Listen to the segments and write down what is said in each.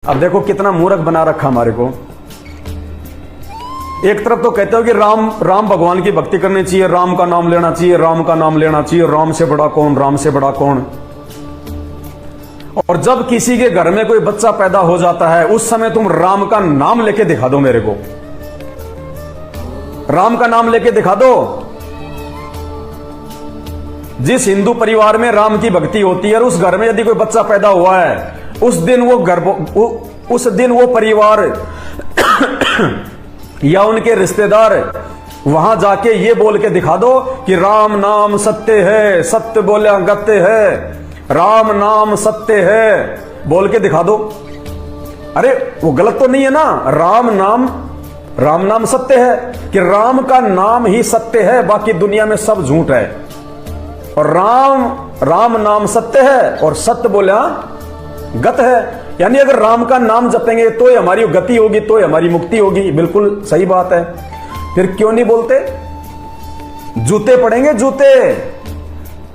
अब देखो कितना मूर्ख बना रखा हमारे को। एक तरफ तो कहते हो कि राम भगवान की भक्ति करनी चाहिए, राम का नाम लेना चाहिए, राम का नाम लेना चाहिए, राम से बड़ा कौन, राम से बड़ा कौन। और जब किसी के घर में कोई बच्चा पैदा हो जाता है उस समय तुम राम का नाम लेके दिखा दो मेरे को, राम का नाम लेके दिखा दो। जिस हिंदू परिवार में राम की भक्ति होती है और उस घर में यदि कोई बच्चा पैदा हुआ है उस दिन वो परिवार या उनके रिश्तेदार वहां जाके ये बोल के दिखा दो कि राम नाम सत्य है, सत्य बोले गत्य है, राम नाम सत्य है, बोल के दिखा दो। अरे वो गलत तो नहीं है ना। राम नाम सत्य है कि राम का नाम ही सत्य है, बाकी दुनिया में सब झूठ है। और राम नाम सत्य है और सत्य बोला गत है। यानी अगर राम का नाम जपेंगे तो ही हमारी गति होगी, तो ही हमारी मुक्ति होगी। बिल्कुल सही बात है। फिर क्यों नहीं बोलते? जूते पड़ेंगे जूते।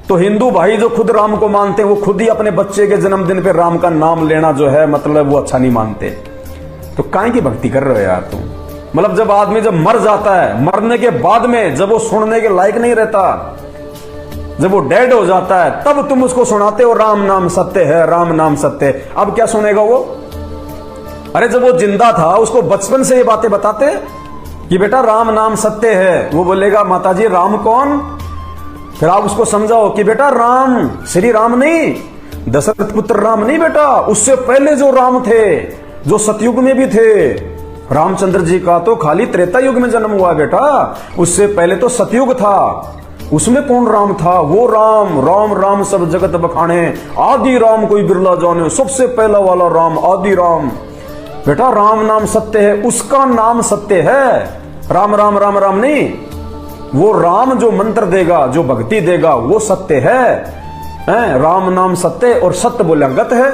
तो हिंदू भाई जो खुद राम को मानते हैं वो खुद ही अपने बच्चे के जन्मदिन पे राम का नाम लेना जो है मतलब वो अच्छा नहीं मानते। तो काहे की भक्ति कर रहे हो यार तुम? मतलब जब आदमी जब मर जाता है, मरने के बाद में जब वो सुनने के लायक नहीं रहता, जब वो डेड हो जाता है तब तुम उसको सुनाते हो राम नाम सत्य है, राम नाम सत्य है। अब क्या सुनेगा वो? अरे जब वो जिंदा था उसको बचपन से ये बातें बताते कि बेटा राम नाम सत्य है, वो बोलेगा माताजी राम कौन? फिर आप उसको समझाओ कि बेटा राम श्री राम नहीं, दशरथ पुत्र राम नहीं बेटा, उससे पहले जो राम थे जो सतयुग में भी थे। रामचंद्र जी का तो खाली त्रेता युग में जन्म हुआ बेटा, उससे पहले तो सतयुग था। उसमें कौन राम था? वो राम सब जगत बखाने, आदि राम कोई बिरला जाने, सबसे पहला वाला राम आदि राम। बेटा राम नाम सत्य है, उसका नाम सत्य है। राम राम राम राम नहीं, वो राम जो मंत्र देगा, जो भक्ति देगा वो सत्य है। राम नाम सत्य और सत्य बोले गत है।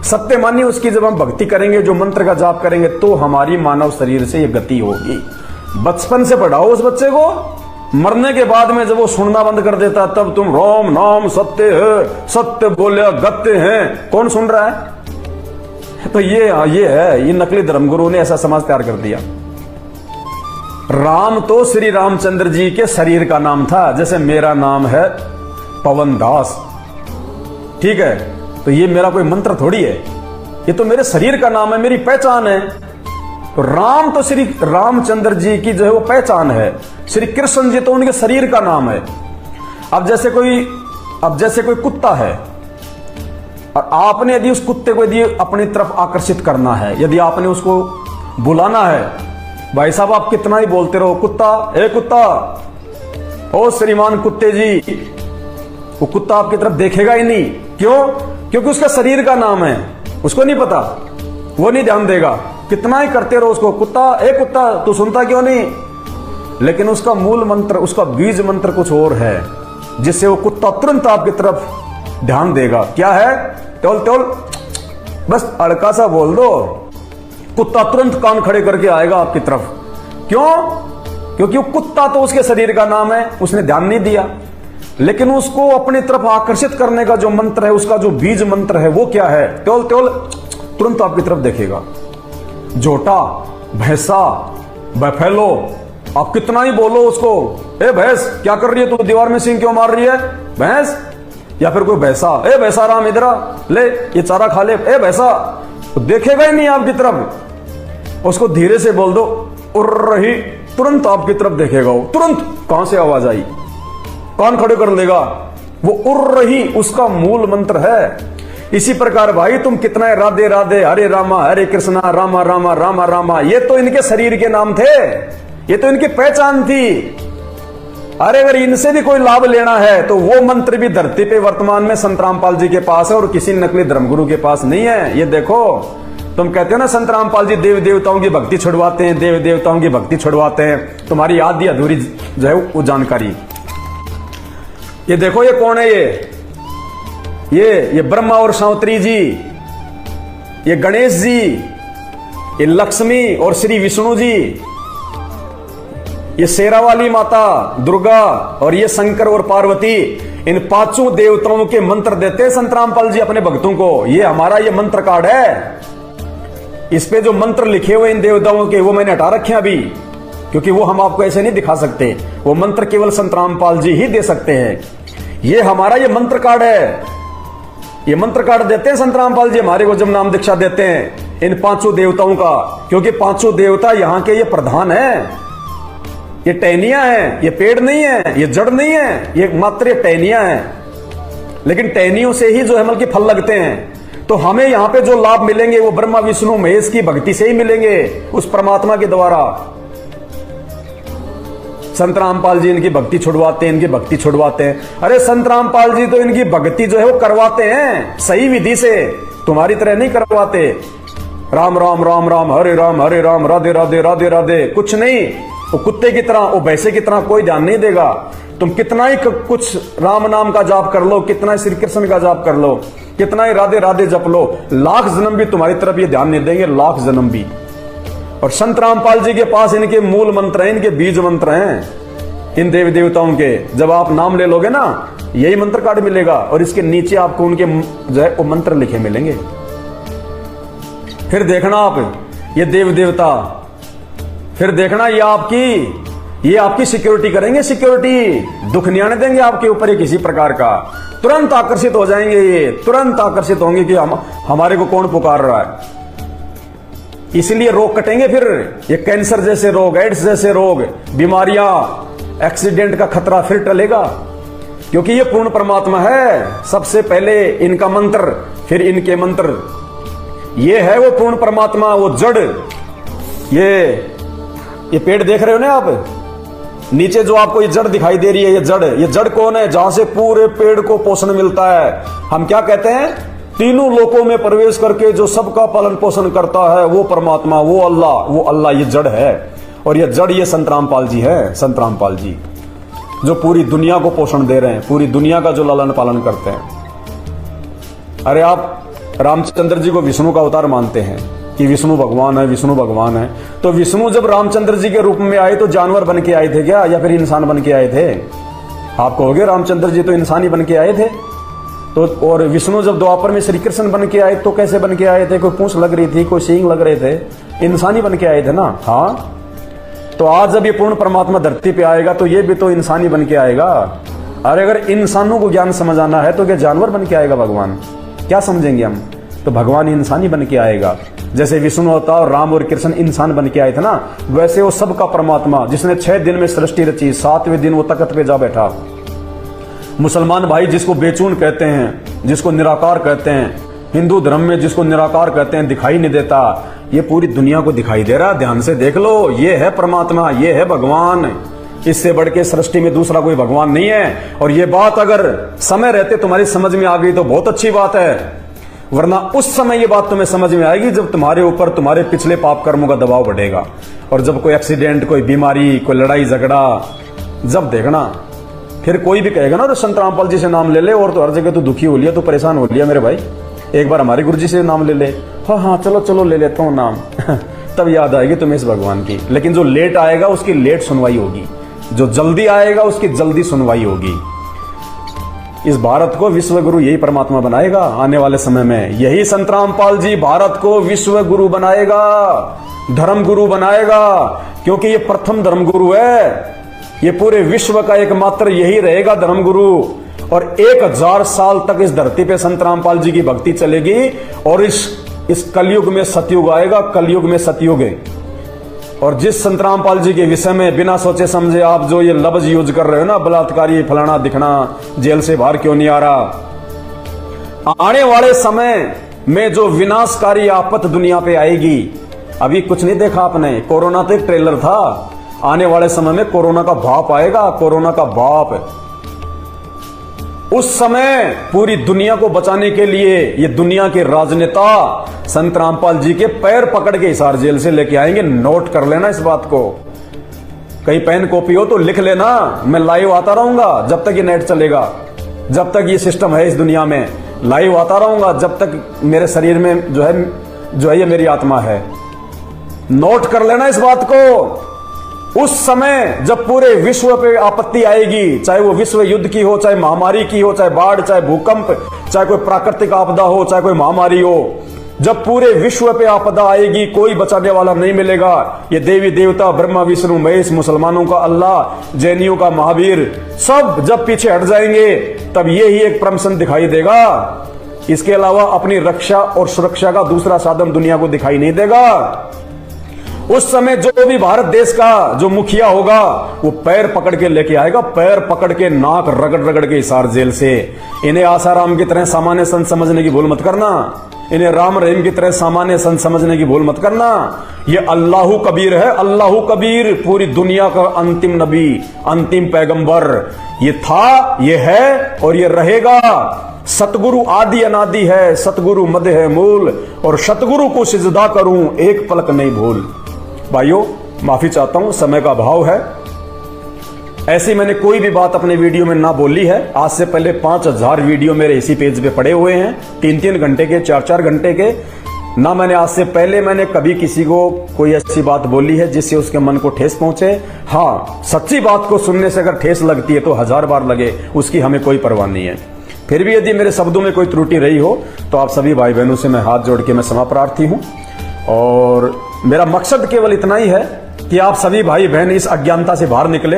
सत्य मानिए उसकी जब हम भक्ति करेंगे, जो मंत्र का जाप करेंगे तो हमारी मानव शरीर से ये गति होगी। बचपन से पढ़ाओ उस बच्चे को, मरने के बाद में जब वो सुनना बंद कर देता तब तुम राम नाम सत्य है, सत्य बोले गत्य है। कौन सुन रहा है? तो ये है, ये नकली धर्मगुरु ने ऐसा समाज तैयार कर दिया। राम तो श्री रामचंद्र जी के शरीर का नाम था। जैसे मेरा नाम है पवन दास, ठीक है, तो ये मेरा कोई मंत्र थोड़ी है, ये तो मेरे शरीर का नाम है, मेरी पहचान है। तो राम तो श्री रामचंद्र जी की जो है वो पहचान है, श्री कृष्ण जी तो उनके शरीर का नाम है। अब जैसे कोई कुत्ता है और आपने यदि उस कुत्ते को यदि अपनी तरफ आकर्षित करना है, यदि आपने उसको बुलाना है, भाई साहब आप कितना ही बोलते रहो कुत्ता, ए कुत्ता, ओ श्रीमान कुत्ते जी, वो कुत्ता आपकी तरफ देखेगा ही नहीं। क्यों? क्योंकि उसका शरीर का नाम है, उसको नहीं पता, वो नहीं ध्यान देगा। कितना ही करते रहो उसको, कुत्ता ए कुत्ता, तू सुनता क्यों नहीं? लेकिन उसका मूल मंत्र, उसका बीज मंत्र कुछ और है जिससे वो कुत्ता तुरंत आपकी तरफ ध्यान देगा। क्या है? टोल बस अड़का सा बोल दो, कुत्ता तुरंत कान खड़े करके आएगा आपकी तरफ। क्यों? क्योंकि वो कुत्ता तो उसके शरीर का नाम है, उसने ध्यान नहीं दिया। लेकिन उसको अपनी तरफ आकर्षित करने का जो मंत्र है, उसका जो बीज मंत्र है वो क्या है? टोल तुरंत आपकी तरफ देखेगा। जोटा, भैंसा, बफेलो, आप कितना ही बोलो उसको, ए भैंस क्या कर रही है तू, दीवार में सींग क्यों मार रही है भैंस? या फिर कोई भैंसा, ए भैंसा राम इधर ले, ये चारा खा ले, ए भैंसा, तो देखेगा ही नहीं आपकी तरफ। उसको धीरे से बोल दो उड़ रही, तुरंत आपकी तरफ देखेगा वो। तुरंत कहां से आवाज आई, कान खड़े कर लेगा। वो उड़ रही उसका मूल मंत्र है। इसी प्रकार भाई तुम कितना राधे राधे, हरे रामा हरे कृष्णा, रामा रामा रामा रामा, ये तो इनके शरीर के नाम थे, ये तो इनकी पहचान थी। अरे अगर इनसे भी कोई लाभ लेना है तो वो मंत्र भी धरती पे वर्तमान में संत रामपाल जी के पास है और किसी नकली धर्मगुरु के पास नहीं है। ये देखो, तुम कहते हो ना संत रामपाल जी देव देवताओं की भक्ति छुड़वाते हैं, देव देवताओं की भक्ति छुड़वाते हैं, तुम्हारी आधी अधूरी जो है वो जानकारी। ये देखो ये कौन है, ये ब्रह्मा और सावित्री जी, ये गणेश जी, ये लक्ष्मी और श्री विष्णु जी, ये शेरावाली माता दुर्गा और ये शंकर और पार्वती। इन पांचों देवताओं के मंत्र देते हैं संत रामपाल जी अपने भक्तों को। ये हमारा ये मंत्र कार्ड है। इस पे जो मंत्र लिखे हुए इन देवताओं के वो मैंने हटा रखे हैं अभी, क्योंकि वो हम आपको ऐसे नहीं दिखा सकते। वो मंत्र केवल संत रामपाल जी ही दे सकते हैं। ये हमारा ये मंत्र कार्ड है, ये मंत्र कार्ड देते हैं संत रामपाल जी हमारे को जब नाम दीक्षा देते हैं इन पांचों देवताओं का, क्योंकि पांचों देवता यहाँ के ये प्रधान हैं। ये टहनियां हैं, ये पेड़ नहीं है, ये जड़ नहीं है, ये मात्र ये टहनियां हैं। लेकिन टहनियों से ही जो है के फल लगते हैं। तो हमें यहाँ पे जो लाभ मिलेंगे वो ब्रह्मा विष्णु महेश की भक्ति से ही मिलेंगे, उस परमात्मा के द्वारा। संत रामपाल जी इनकी भक्ति छुड़वाते हैं, इनकी भक्ति छुड़वाते हैं। अरे संत रामपाल जी तो इनकी भक्ति जो है वो करवाते हैं सही विधि से, तुम्हारी तरह नहीं करवाते। राम राम राम राम हरे राम राधे राधे राधे राधे, कुछ नहीं। वो कुत्ते की तरह, वो भैंसे की तरह कोई ध्यान नहीं देगा। तुम कितना ही कुछ राम नाम का जाप कर लो, कितना ही श्री कृष्ण का जाप कर लो, कितना ही राधे राधे जप लो, लाख जन्म भी तुम्हारी तरफ ये ध्यान नहीं देंगे, लाख जन्म भी। और संत रामपाल जी के पास इनके मूल मंत्र हैं, इनके बीज मंत्र हैं इन देवी देवताओं के। जब आप नाम ले लोगे ना, यही मंत्र कार्ड मिलेगा और इसके नीचे आपको उनके जो है वो मंत्र लिखे मिलेंगे। फिर देखना आप ये देव देवता, फिर देखना ये आपकी सिक्योरिटी करेंगे, सिक्योरिटी। दुख नहीं आने देंगे आपके ऊपर ये किसी प्रकार का। तुरंत आकर्षित हो जाएंगे, ये तुरंत आकर्षित होंगे कि हमारे को कौन पुकार रहा है। इसलिए रोग कटेंगे। फिर ये कैंसर जैसे रोग, एड्स जैसे रोग, बीमारियां, एक्सीडेंट का खतरा फिर टलेगा, क्योंकि ये पूर्ण परमात्मा है। सबसे पहले इनका मंत्र, फिर इनके मंत्र। ये है वो पूर्ण परमात्मा, वो जड़। ये पेड़ देख रहे हो ना आप, नीचे जो आपको ये जड़ दिखाई दे रही है, ये जड़ कौन है? जहां से पूरे पेड़ को पोषण मिलता है। हम क्या कहते हैं? तीनों लोकों में प्रवेश करके जो सबका पालन पोषण करता है वो परमात्मा, वो अल्लाह ये जड़ है। और ये जड़ ये संत रामपाल जी है, संत रामपाल जी जो पूरी दुनिया को पोषण दे रहे हैं, पूरी दुनिया का जो लालन पालन करते हैं। अरे आप रामचंद्र जी को विष्णु का अवतार मानते हैं कि विष्णु भगवान है, विष्णु भगवान है। तो विष्णु जब रामचंद्र जी के रूप में आए तो जानवर बन के आए थे क्या, या फिर इंसान बन के आए थे? आप कहोगे रामचंद्र जी तो इंसान ही बन के आए थे। तो और विष्णु जब द्वापर में श्री कृष्ण बन के आए तो कैसे बन के आए थे? कोई पूंछ लग रही थी, कोई सींग लग रहे थे, इंसान ही बन के आए थे ना। हाँ, तो आज जब ये पूर्ण परमात्मा धरती पे आएगा तो ये भी तो इंसान ही बन के आएगा। अरे अगर इंसानों को ज्ञान समझ आना है तो क्या जानवर बन के आएगा भगवान? क्या समझेंगे हम? तो भगवान इंसान ही बन के आएगा। जैसे विष्णु अवतार राम और कृष्ण इंसान बन के आए थे ना, वैसे वो सबका परमात्मा जिसने 6 दिन में सृष्टि रची, 7वें दिन वो तख्त पे जा बैठा। मुसलमान भाई जिसको बेचून कहते हैं, जिसको निराकार कहते हैं, हिंदू धर्म में जिसको निराकार कहते हैं, दिखाई नहीं देता, ये पूरी दुनिया को दिखाई दे रहा। ध्यान से देख लो, ये है परमात्मा, ये है भगवान। इससे बढ़ के सृष्टि में दूसरा कोई भगवान नहीं है। और ये बात अगर समय रहते तुम्हारी समझ में आ गई तो बहुत अच्छी बात है, वरना उस समय ये बात तुम्हें समझ में आएगी जब तुम्हारे ऊपर तुम्हारे पिछले पाप कर्मों का दबाव बढ़ेगा। और जब कोई एक्सीडेंट, कोई बीमारी, कोई लड़ाई झगड़ा, जब देखना फिर कोई भी कहेगा ना तो संत रामपाल जी से नाम ले ले, और तो हर जगह तो दुखी हो लिया, तो परेशान हो लिया मेरे भाई, एक बार हमारे गुरुजी से नाम ले ले। हाँ चलो ले लेता हूँ नाम तब याद आएगी तुम्हें इस भगवान की। लेकिन जो लेट आएगा उसकी लेट सुनवाई होगी, जो जल्दी आएगा उसकी जल्दी सुनवाई होगी। इस भारत को विश्व गुरु यही परमात्मा बनाएगा आने वाले समय में। यही संत रामपाल जी भारत को विश्व गुरु बनाएगा, धर्म गुरु बनाएगा, क्योंकि ये प्रथम धर्म गुरु है। ये पूरे विश्व का एकमात्र यही रहेगा धर्म गुरु। और 1000 साल तक इस धरती पे संत रामपाल जी की भक्ति चलेगी। और इस कलयुग में सतयुग आएगा, कलयुग में सतयुग है। और जिस संत रामपाल जी के विषय में बिना सोचे समझे आप जो ये लफ्ज यूज कर रहे हो ना, बलात्कारी, फलाना, दिखना, जेल से बाहर क्यों नहीं आ रहा, आने वाले समय में जो विनाशकारी आफत दुनिया पे आएगी, अभी कुछ नहीं देखा आपने, कोरोना तो एक ट्रेलर था। आने वाले समय में कोरोना का बाप आएगा, कोरोना का बाप। उस समय पूरी दुनिया को बचाने के लिए ये दुनिया के राजनेता संत रामपाल जी के पैर पकड़ के हिसार जेल से लेके आएंगे। नोट कर लेना इस बात को, कहीं पेन कॉपी हो तो लिख लेना। मैं लाइव आता रहूंगा जब तक ये नेट चलेगा, जब तक ये सिस्टम है इस दुनिया में, लाइव आता रहूंगा जब तक मेरे शरीर में जो है ये मेरी आत्मा है। नोट कर लेना इस बात को। उस समय जब पूरे विश्व पे आपत्ति आएगी, चाहे वो विश्व युद्ध की हो, चाहे महामारी की हो, चाहे बाढ़, चाहे भूकंप, चाहे कोई प्राकृतिक आपदा हो, चाहे कोई महामारी हो, जब पूरे विश्व पे आपदा आएगी, कोई बचाने वाला नहीं मिलेगा। ये देवी देवता, ब्रह्मा विष्णु महेश, मुसलमानों का अल्लाह, जैनियों का महावीर, सब जब पीछे हट जाएंगे, तब ये ही एक परम संत दिखाई देगा। इसके अलावा अपनी रक्षा और सुरक्षा का दूसरा साधन दुनिया को दिखाई नहीं देगा। उस समय जो भी भारत देश का जो मुखिया होगा, वो पैर पकड़ के लेके आएगा, पैर पकड़ के, नाक रगड़ रगड़ के हिसार जेल से। इन्हें आसाराम की तरह सामान्य संत समझने की भूल मत करना, इन्हें राम रहीम की तरह सामान्य संत समझने की भूल मत करना। ये अल्लाहू कबीर है, अल्लाहू कबीर, पूरी दुनिया का अंतिम नबी, अंतिम पैगंबर। ये था, ये है और ये रहेगा। सतगुरु आदि अनादि है, सतगुरु मद है मूल, और सतगुरु को सिजदा करूं एक पलक नहीं भूल। भाइयों, माफी चाहता हूं, समय का अभाव है। ऐसी मैंने कोई भी बात अपने वीडियो में ना बोली है। आज से पहले 5000 वीडियो मेरे इसी पेज पे पड़े हुए हैं, 3-3 घंटे के, 4-4 घंटे के। ना मैंने आज से पहले मैंने कभी किसी को कोई ऐसी बात बोली है जिससे उसके मन को ठेस पहुंचे। हाँ, सच्ची बात को सुनने से अगर ठेस लगती है तो 1000 बार लगे, उसकी हमें कोई परवाह नहीं है। फिर भी यदि मेरे शब्दों में कोई त्रुटि रही हो तो आप सभी भाई बहनों से मैं हाथ जोड़ के मैं क्षमा प्रार्थी हूं। और मेरा मकसद केवल इतना ही है कि आप सभी भाई बहन इस अज्ञानता से बाहर निकले।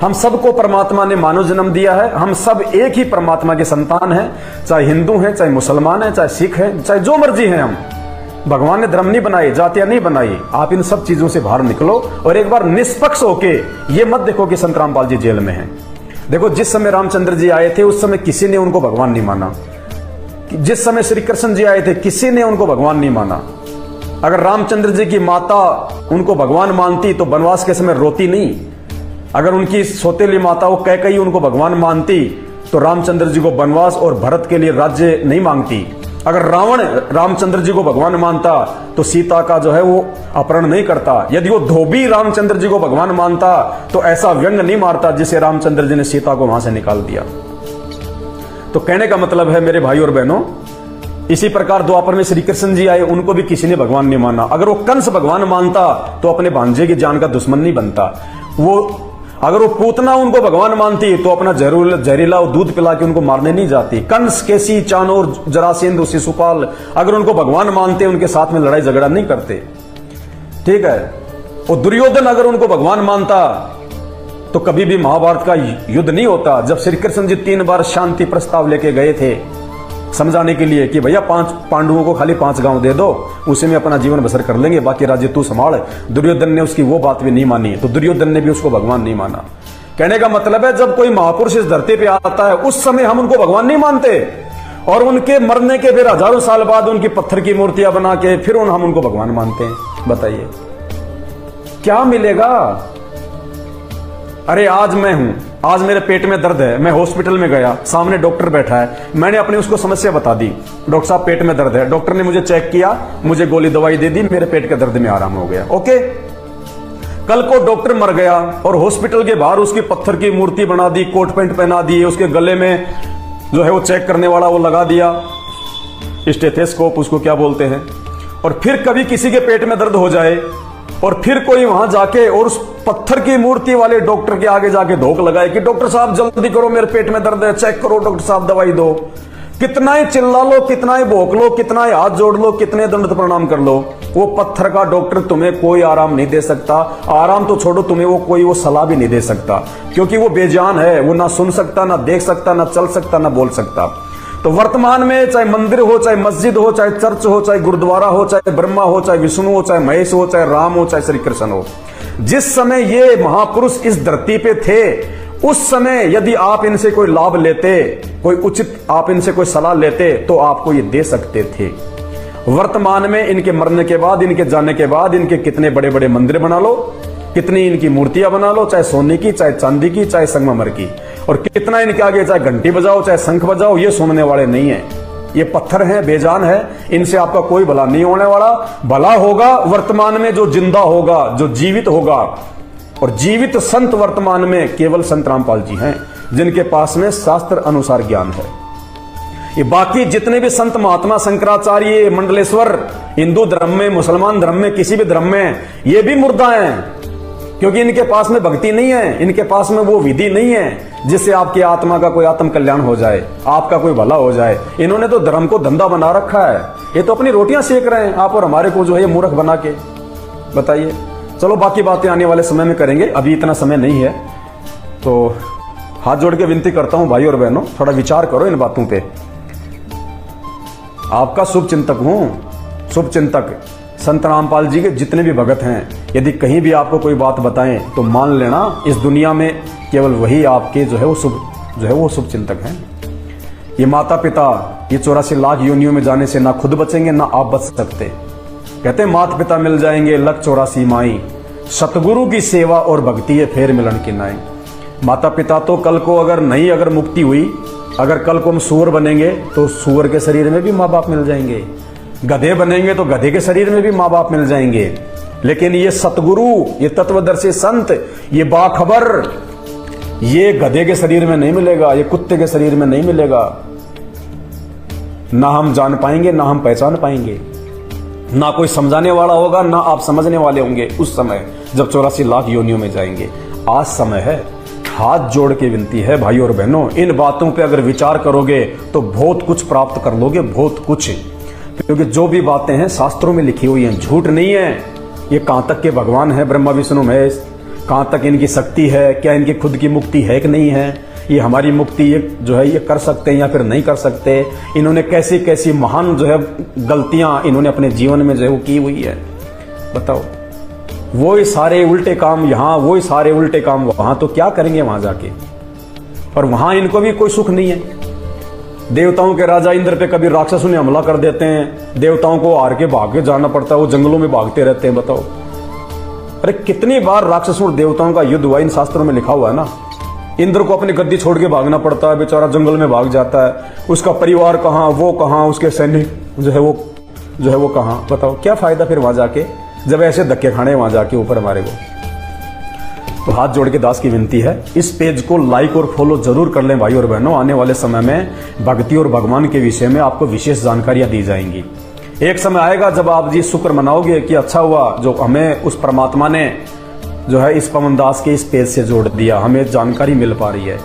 हम सबको परमात्मा ने मानव जन्म दिया है, हम सब एक ही परमात्मा के संतान हैं, चाहे हिंदू हैं, चाहे मुसलमान हैं, चाहे सिख हैं, चाहे जो मर्जी हैं। हम भगवान ने धर्म नहीं बनाई, जातियां नहीं बनाई। आप इन सब चीजों से बाहर निकलो और एक बार निष्पक्ष होके ये मत देखो कि संत रामपाल जी जेल में हैं। देखो, जिस समय रामचंद्र जी आए थे उस समय किसी ने उनको भगवान नहीं माना। जिस समय श्री कृष्ण जी आए थे किसी ने उनको भगवान नहीं माना। अगर रामचंद्र जी की माता उनको भगवान मानती तो बनवास के समय रोती नहीं। अगर उनकी सौतेली माता वो कैकेयी उनको भगवान मानती तो रामचंद्र जी को बनवास और भरत के लिए राज्य नहीं मांगती। अगर रावण रामचंद्र जी को भगवान मानता तो सीता का जो है वो अपहरण नहीं करता। यदि वो धोबी रामचंद्र जी को भगवान मानता तो ऐसा व्यंग नहीं मारता जिसे रामचंद्र जी ने सीता को वहां से निकाल दिया। तो कहने का मतलब है मेरे भाई और बहनों, इसी प्रकार द्वापर में श्री कृष्ण जी आए, उनको भी किसी ने भगवान नहीं माना। अगर वो कंस भगवान मानता तो अपने भांजे की जान का दुश्मन नहीं बनता। अगर वो पूतना उनको भगवान मानती तो अपना जहरीला दूध पिला के उनको मारने नहीं जाती। कंस, केसी, चाणूर, जरासेंद्र, शिशुपाल अगर उनको भगवान मानते उनके साथ में लड़ाई झगड़ा नहीं करते। ठीक है। और दुर्योधन अगर उनको भगवान मानता तो कभी भी महाभारत का युद्ध नहीं होता। जब श्री कृष्ण जी 3 बार शांति प्रस्ताव लेके गए थे समझाने के लिए कि भैया 5 पांडवों को खाली 5 गांव दे दो, उसी में अपना जीवन बसर कर लेंगे, बाकी राज्य तू संभाल। दुर्योधन ने उसकी वो बात भी नहीं मानी, तो दुर्योधन ने भी उसको भगवान नहीं माना। कहने का मतलब है जब कोई महापुरुष इस धरती पे आता है उस समय हम उनको भगवान नहीं मानते, और उनके मरने के फिर हजारों साल बाद उनकी पत्थर की मूर्तियां बना के फिर हम उनको भगवान मानते हैं। बताइए क्या मिलेगा? अरे आज मैं हूं, आज मेरे पेट में दर्द है, मैं हॉस्पिटल में गया, सामने डॉक्टर बैठा है, मैंने अपनी उसको समस्या बता दी, डॉक्टर साहब पेट में दर्द है, डॉक्टर ने मुझे चेक किया, मुझे गोली दवाई दे दी, मेरे पेट के दर्द में आराम हो गया। ओके। कल को डॉक्टर मर गया और हॉस्पिटल के बाहर उसकी पत्थर की मूर्ति बना दी, कोट पैंट पहना दिए, उसके गले में जो है वो चेक करने वाला वो लगा दिया, स्टेथोस्कोप उसको क्या बोलते हैं। और फिर कभी किसी के पेट में दर्द हो जाए और फिर कोई वहां जाके और उस पत्थर की मूर्ति वाले डॉक्टर के आगे जाके धोख लगाए कि डॉक्टर साहब जल्दी करो, मेरे पेट में दर्द है, चेक करो, डॉक्टर साहब दवाई दो। कितना ही चिल्ला लो, कितना ही भोंक लो, कितना ही हाथ जोड़ लो, कितने दंड प्रणाम कर लो, वो पत्थर का डॉक्टर तुम्हें कोई आराम नहीं दे सकता। आराम तो छोड़ो, तुम्हें वो कोई वो सलाह भी नहीं दे सकता, क्योंकि वो बेजान है, वो ना सुन सकता, ना देख सकता, ना चल सकता, ना बोल सकता। तो वर्तमान में चाहे मंदिर हो, चाहे मस्जिद हो, चाहे चर्च हो, चाहे गुरुद्वारा हो, चाहे ब्रह्मा हो, चाहे विष्णु हो, चाहे महेश हो, चाहे राम हो, चाहे श्री कृष्ण हो, जिस समय ये महापुरुष इस धरती पे थे उस समय यदि आप इनसे कोई लाभ लेते, कोई उचित आप इनसे कोई सलाह लेते तो आपको ये दे सकते थे। वर्तमान में इनके मरने के बाद, इनके जाने के बाद इनके कितने बड़े बड़े मंदिर बना लो, कितनी इनकी मूर्तियां बना लो, चाहे सोने की, चाहे चांदी की, चाहे संगमरमर की, और कितना इनके आगे चाहे घंटी बजाओ, चाहे शंख बजाओ, ये सुनने वाले नहीं है। ये पत्थर हैं, बेजान है, इनसे आपका कोई भला नहीं होने वाला। भला होगा वर्तमान में जो जिंदा होगा, जो जीवित होगा, और जीवित संत वर्तमान में केवल संत रामपाल जी हैं जिनके पास में शास्त्र अनुसार ज्ञान है। ये बाकी जितने भी संत महात्मा, शंकराचार्य, मंडलेश्वर, हिंदू धर्म में, मुसलमान धर्म में, किसी भी धर्म में, ये भी मुर्दा हैं। क्योंकि इनके पास में भक्ति नहीं है, इनके पास में वो विधि नहीं है जिससे आपकी आत्मा का कोई आत्म कल्याण हो जाए, आपका कोई भला हो जाए। इन्होंने तो धर्म को धंधा बना रखा है, ये तो अपनी रोटियां सेक रहे हैं आप और हमारे को जो है मूर्ख बना के। बताइए। चलो बाकी बातें आने वाले समय में करेंगे, अभी इतना समय नहीं है। तो हाथ जोड़ के विनती करता हूं भाई और बहनों, थोड़ा विचार करो इन बातों पे। आपका शुभ चिंतक हूं, शुभ चिंतक संत रामपाल जी के जितने भी भगत हैं, यदि कहीं भी आपको कोई बात बताएं तो मान लेना इस दुनिया में केवल वही आपके जो है वो शुभ चिंतक हैं। ये माता पिता ये 84 लाख योनियों में जाने से ना खुद बचेंगे ना आप बच सकते। कहते हैं माता पिता मिल जाएंगे लख 84 माई, सतगुरु की सेवा और भक्ति है फेर मिलन की नाई। माता पिता तो कल को अगर मुक्ति हुई, अगर कल को हम सूअर बनेंगे तो सूअर के शरीर में भी माँ बाप मिल जाएंगे, गधे बनेंगे तो गधे के शरीर में भी माँ बाप मिल जाएंगे। लेकिन ये सतगुरु, ये तत्वदर्शी संत, ये बाखबर, ये गधे के शरीर में नहीं मिलेगा, ये कुत्ते के शरीर में नहीं मिलेगा। ना हम जान पाएंगे ना हम पहचान पाएंगे, ना कोई समझाने वाला होगा ना आप समझने वाले होंगे उस समय जब 84 लाख योनियों में जाएंगे। आज समय है, हाथ जोड़ के विनती है भाई और बहनों, इन बातों पे अगर विचार करोगे तो बहुत कुछ प्राप्त कर लोगे, बहुत कुछ। क्योंकि जो भी बातें हैं शास्त्रों में लिखी हुई हैं, झूठ नहीं है। ये कहां तक के भगवान है ब्रह्मा विष्णु महेश, कहां तक इनकी शक्ति है, क्या इनकी खुद की मुक्ति है कि नहीं है, ये हमारी मुक्ति ये जो है ये कर सकते हैं या फिर नहीं कर सकते। इन्होंने कैसी कैसी महान जो है गलतियां इन्होंने अपने जीवन में जो है वो की हुई है। बताओ, वो सारे उल्टे काम यहाँ, वो सारे उल्टे काम वहां, तो क्या करेंगे वहां जाके। और वहां इनको भी कोई सुख नहीं है। देवताओं के राजा इंद्र पे कभी राक्षसों ने हमला कर देते हैं, देवताओं को हार के भाग के जाना पड़ता है, वो जंगलों में भागते रहते हैं। बताओ, अरे कितनी बार राक्षसों और देवताओं का युद्ध हुआ, इन शास्त्रों में लिखा हुआ है ना। इंद्र को अपनी गद्दी छोड़ के भागना पड़ता है, बेचारा जंगल में भाग जाता है, उसका परिवार कहाँ, वो कहाँ, उसके सैनिक जो है वो कहाँ। बताओ क्या फायदा फिर वहां जाके, जब ऐसे धक्के खाने वहां जाके ऊपर हमारे को। तो हाथ जोड़ के दास की विनती है, इस पेज को लाइक और फॉलो जरूर कर लें भाई और बहनों। आने वाले समय में भक्ति और भगवान के विषय में आपको विशेष जानकारियां दी जाएंगी। एक समय आएगा जब आप जी शुक्र मनाओगे कि अच्छा हुआ जो हमें उस परमात्मा ने जो है इस पवन दास के इस पेज से जोड़ दिया, हमें जानकारी मिल पा रही है।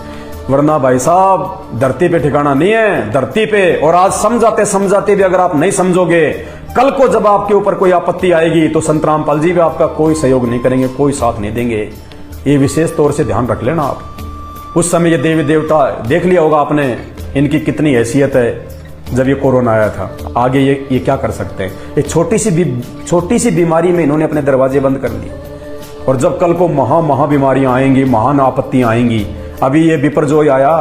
वरना भाई साहब धरती पे ठिकाना नहीं है, धरती पे। और आज समझाते भी अगर आप नहीं समझोगे, कल को जब आपके ऊपर कोई आपत्ति आएगी तो संत रामपाल जी भी आपका कोई सहयोग नहीं करेंगे, कोई साथ नहीं देंगे। ये विशेष तौर से ध्यान रख लेना आप। उस समय ये देवी देवता देख लिया होगा आपने, इनकी कितनी हैसियत है। जब ये कोरोना आया था, आगे ये क्या कर सकते हैं। एक छोटी सी बीमारी में इन्होंने अपने दरवाजे बंद कर लिए। और जब कल को महा बीमारियां आएंगी, महान आपत्तियां आएंगी। अभी ये विपरजोय आया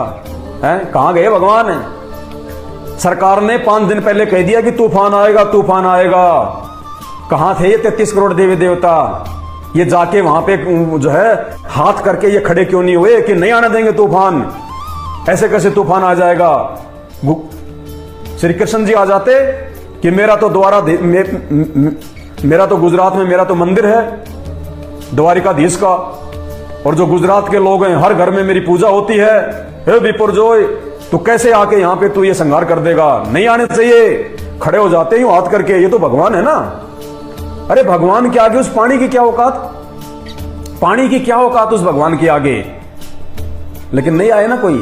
है, कहां गए भगवान। सरकार ने 5 दिन पहले कह दिया कि तूफान आएगा, तूफान आएगा। कहां थे ये 33 करोड़ देवी देवता। ये जाके वहां पे जो है हाथ करके ये खड़े क्यों नहीं हुए कि नहीं आने देंगे तूफान, ऐसे कैसे तूफान आ जाएगा। श्री कृष्ण जी आ जाते कि मेरा तो मेरा तो गुजरात में मेरा तो मंदिर है द्वारिकाधीश का, और जो गुजरात के लोग हैं हर घर में मेरी पूजा होती है। हे विपरजोय, तो कैसे आके यहाँ पे तू ये संहार कर देगा, नहीं आने चाहिए। खड़े हो जाते ही हाथ करके, ये तो भगवान है ना। अरे भगवान के आगे उस पानी की क्या औकात, पानी की क्या औकात उस भगवान के आगे। लेकिन नहीं आए ना कोई,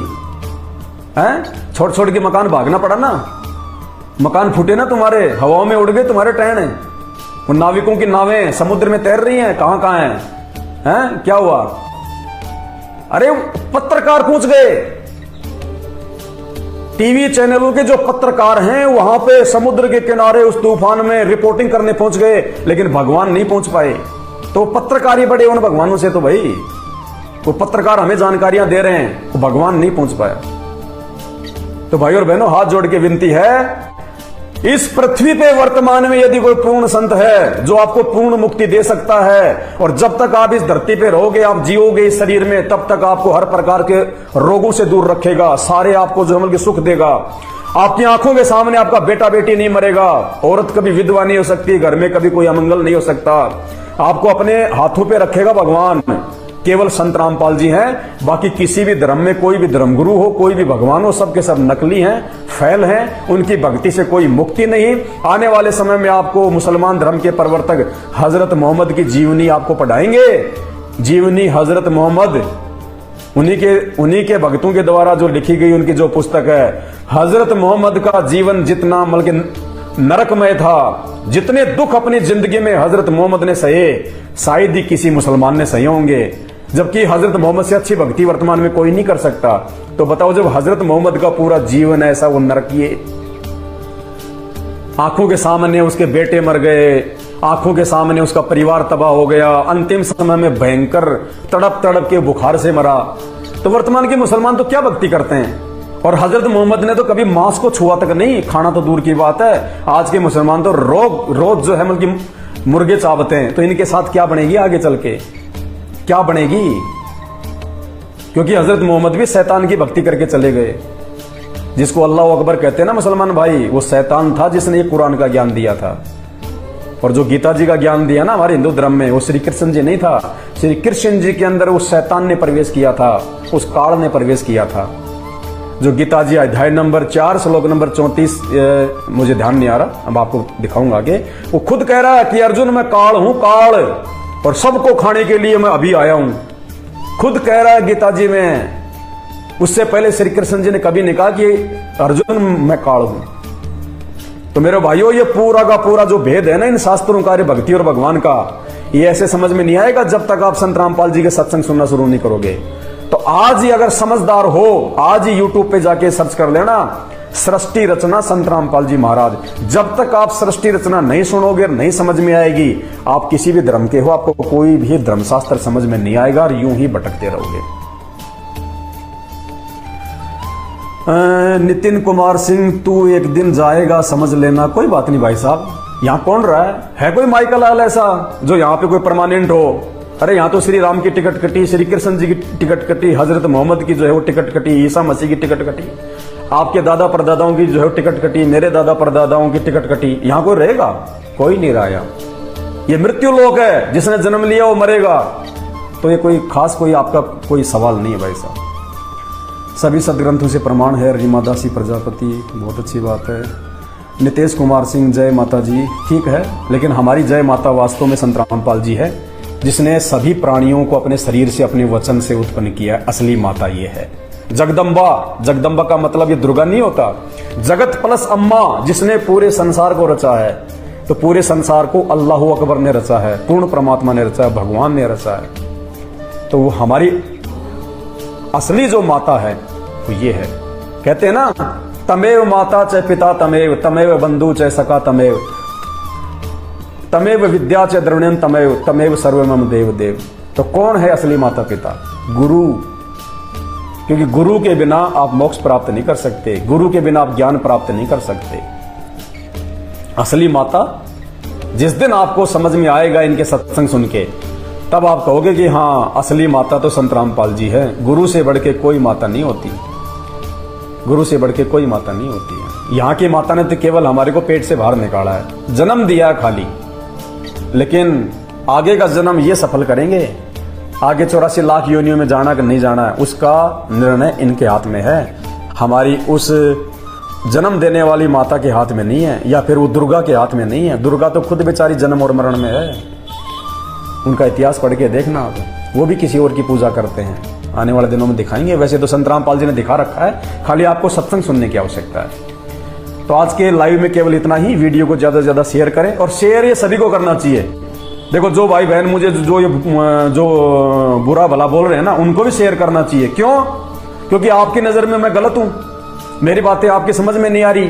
हैं छोड़ के मकान भागना पड़ा ना। मकान फूटे ना तुम्हारे, हवाओं में उड़ गए तुम्हारे टहने। उन नाविकों की नावें समुद्र में तैर रही हैं, कहां हैं, क्या हुआ। अरे पत्रकार पूछ गए, टीवी चैनलों के जो पत्रकार हैं वहां पे समुद्र के किनारे उस तूफान में रिपोर्टिंग करने पहुंच गए, लेकिन भगवान नहीं पहुंच पाए। तो पत्रकार ही बड़े उन भगवानों से, तो भाई वो पत्रकार हमें जानकारियां दे रहे हैं, तो भगवान नहीं पहुंच पाया। तो भाई और बहनों हाथ जोड़ के विनती है, इस पृथ्वी पे वर्तमान में यदि कोई पूर्ण संत है जो आपको पूर्ण मुक्ति दे सकता है, और जब तक आप इस धरती पे रहोगे, आप जियोगे इस शरीर में, तब तक आपको हर प्रकार के रोगों से दूर रखेगा, सारे आपको जो अमल के सुख देगा। आपकी आंखों के सामने आपका बेटा बेटी नहीं मरेगा, औरत कभी विधवा नहीं हो सकती, घर में कभी कोई अमंगल नहीं हो सकता। आपको अपने हाथों पे रखेगा भगवान। केवल संत रामपाल जी हैं, बाकी किसी भी धर्म में कोई भी धर्मगुरु हो, कोई भी भगवान हो, सबके सब नकली हैं, फैल हैं, उनकी भक्ति से कोई मुक्ति नहीं। आने वाले समय में आपको मुसलमान धर्म के प्रवर्तक हजरत मोहम्मद की जीवनी आपको पढ़ाएंगे जीवनी हजरत मोहम्मद, उन्हीं के भक्तों के द्वारा जो लिखी गई उनकी जो पुस्तक है, हजरत मोहम्मद का जीवन जितना बल्कि नरकमय था, जितने दुख अपनी जिंदगी में हजरत मोहम्मद ने सहे, शायद ही किसी मुसलमान ने सहे होंगे, जबकि हजरत मोहम्मद से अच्छी भक्ति वर्तमान में कोई नहीं कर सकता। तो बताओ, जब हजरत मोहम्मद का पूरा जीवन ऐसा वो नरकीय, आंखों के सामने उसके बेटे मर गए, आंखों के सामने उसका परिवार तबाह हो गया, अंतिम समय में भयंकर तड़प तड़प के बुखार से मरा, तो वर्तमान के मुसलमान तो क्या भक्ति करते हैं। और हजरत मोहम्मद ने तो कभी मांस को छुआ तक नहीं, खाना तो दूर की बात है। आज के मुसलमान तो रोज जो है मतलब मुर्गे चावते हैं, तो इनके साथ क्या बनेगी आगे चल के, क्या बनेगी? क्योंकि हजरत मोहम्मद भी शैतान की भक्ति करके चले गए। जिसको अल्लाह अकबर कहते हैं ना मुसलमान भाई, वो शैतान था जिसने ये कुरान का ज्ञान दिया था। और जो गीता जी का ज्ञान दिया ना हमारे हिंदू धर्म में, वो श्री कृष्ण जी नहीं था। श्री कृष्ण जी के अंदर उस शैतान ने प्रवेश किया था, उस काल ने प्रवेश किया था। जो गीता जी अध्याय नंबर 4 श्लोक नंबर 34, मुझे ध्यान नहीं आ रहा, अब आपको दिखाऊंगा आगे, वो खुद कह रहा है कि अर्जुन मैं काल हूं, काल, और सबको खाने के लिए मैं अभी आया हूं। खुद कह रहा है गीता जी में। उससे पहले श्री कृष्ण जी ने कभी नहीं कहा कि अर्जुन मैं काल हूं। तो मेरे भाइयों, ये पूरा का पूरा जो भेद है ना इन शास्त्रों का, भक्ति और भगवान का, ये ऐसे समझ में नहीं आएगा जब तक आप संत रामपाल जी के सत्संग सुनना शुरू नहीं करोगे। तो आज ही अगर समझदार हो, आज ही यूट्यूब पे जाके सर्च कर लेना सृष्टि रचना संत रामपाल जी महाराज। जब तक आप सृष्टि रचना नहीं सुनोगे, नहीं समझ में आएगी, आप किसी भी धर्म के हो, आपको कोई भी धर्मशास्त्र समझ में नहीं आएगा और यूं ही भटकते रहोगे। नितिन कुमार सिंह, तू एक दिन जाएगा समझ लेना। कोई बात नहीं भाई साहब, यहां कौन रहा है कोई माइकल लाल ऐसा जो यहां पे कोई परमानेंट हो? अरे यहां तो श्री राम की टिकट कटी, श्री कृष्ण जी की टिकट कटी, हजरत मोहम्मद की जो है वो टिकट कटी, ईसा मसीह की टिकट कटी, आपके दादा परदादाओं की जो है टिकट कटी, मेरे दादा परदादाओं की टिकट कटी। यहां कोई रहेगा? कोई नहीं रहा। ये मृत्यु लोक है, जिसने जन्म लिया वो मरेगा। तो ये कोई खास कोई आपका कोई सवाल नहीं है भाई साहब। सभी सदग्रंथों से प्रमाण है। रीमादासी प्रजापति, बहुत अच्छी बात है। नितेश कुमार सिंह, जय माता जी। ठीक है, लेकिन हमारी जय माता वास्तव में संत रामपाल जी है, जिसने सभी प्राणियों को अपने शरीर से, अपने वचन से उत्पन्न किया है। असली माता ये है जगदम्बा। जगदम्बा का मतलब ये दुर्गा नहीं होता, जगत प्लस अम्मा, जिसने पूरे संसार को रचा है। तो पूरे संसार को अल्लाह अकबर ने रचा है, पूर्ण परमात्मा ने रचा है, भगवान ने रचा है। तो वो हमारी असली जो माता है वो ये है। कहते हैं ना, तमेव माता च पिता तमेव, तमेव बंधु च सखा तमेव, तमेव विद्या च द्रविणम तमेव, तमेव सर्वमम देव देव। तो कौन है असली माता पिता? गुरु। क्योंकि गुरु के बिना आप मोक्ष प्राप्त नहीं कर सकते, गुरु के बिना आप ज्ञान प्राप्त नहीं कर सकते। असली माता जिस दिन आपको समझ में आएगा इनके सत्संग सुन के, तब आप कहोगे कि हाँ, असली माता तो संत रामपाल जी है। गुरु से बढ़ के कोई माता नहीं होती, गुरु से बढ़ के कोई माता नहीं होती है। यहाँ की माता ने तो केवल हमारे को पेट से बाहर निकाला है, जन्म दिया है खाली, लेकिन आगे का जन्म ये सफल करेंगे, आगे 84 लाख योनियों में जाना कि नहीं जाना है, उसका निर्णय इनके हाथ में है। हमारी उस जन्म देने वाली माता के हाथ में नहीं है, या फिर वो दुर्गा के हाथ में नहीं है। दुर्गा तो खुद बेचारी जन्म और मरण में है। उनका इतिहास पढ़ के देखना आप, वो भी किसी और की पूजा करते हैं। आने वाले दिनों में दिखाएंगे। वैसे तो संत रामपाल जी ने दिखा रखा है, खाली आपको सत्संग सुनने की आवश्यकता है। तो आज के लाइव में केवल इतना ही। वीडियो को ज्यादा से ज्यादा शेयर करें, और शेयर ये सभी को करना चाहिए। देखो, जो भाई बहन मुझे जो बुरा भला बोल रहे हैं ना, उनको भी शेयर करना चाहिए। क्यों? क्योंकि आपकी नजर में मैं गलत हूं, मेरी बातें आपकी समझ में नहीं आ रही,